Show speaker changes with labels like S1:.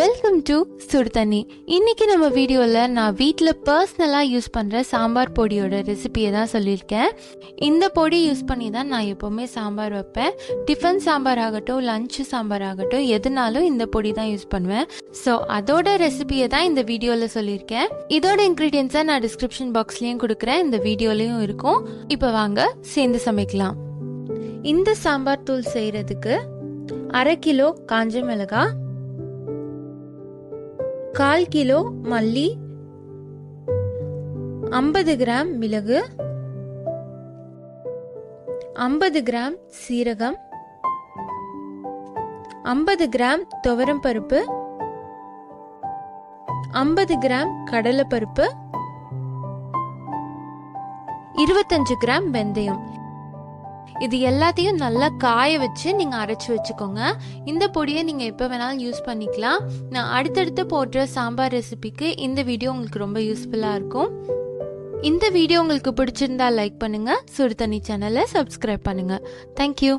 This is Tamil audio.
S1: வெல்கம் டு சுடு தண்ணி. இன்னைக்கு நம்ம வீடியோவில் நான் வீட்டில் பர்சனலாக யூஸ் பண்ணுற சாம்பார் பொடியோட ரெசிபியை தான் சொல்லியிருக்கேன். இந்த பொடி யூஸ் பண்ணி தான் நான் எப்போவுமே சாம்பார் வைப்பேன். டிஃபன் சாம்பார் ஆகட்டும், லஞ்சு சாம்பார் ஆகட்டும், எதுனாலும் இந்த பொடி தான் யூஸ் பண்ணுவேன். ஸோ அதோட ரெசிபியை தான் இந்த வீடியோவில் சொல்லியிருக்கேன். இதோட இன்க்ரீடியன்ஸை நான் டிஸ்கிரிப்ஷன் பாக்ஸ்லேயும் கொடுக்குறேன், இந்த வீடியோலையும் இருக்கும். இப்போ வாங்க சேர்ந்து சமைக்கலாம். இந்த சாம்பார் தூள் செய்கிறதுக்கு 1/2 கிலோ காஞ்ச மிளகாய், 1/4 கிலோ மல்லி, 50 கிராம் மிளகு, 50 கிராம் சீரகம், 50 கிராம் துவரம் பருப்பு, 50 கிராம் கடலைப்பருப்பு, 25 கிராம் வெந்தயம். இது எல்லாத்தையும் நல்லா காய வச்சு நீங்கள் அரைச்சி வச்சுக்கோங்க. இந்த பொடியை நீங்கள் எப்போ வேணாலும் யூஸ் பண்ணிக்கலாம். நான் அடுத்தடுத்து போடுற சாம்பார் ரெசிபிக்கு இந்த வீடியோ உங்களுக்கு ரொம்ப யூஸ்ஃபுல்லாக இருக்கும். இந்த வீடியோ உங்களுக்கு பிடிச்சிருந்தா லைக் பண்ணுங்கள், சுடு தண்ணி சேனலை சப்ஸ்கிரைப் பண்ணுங்கள். தேங்க்யூ.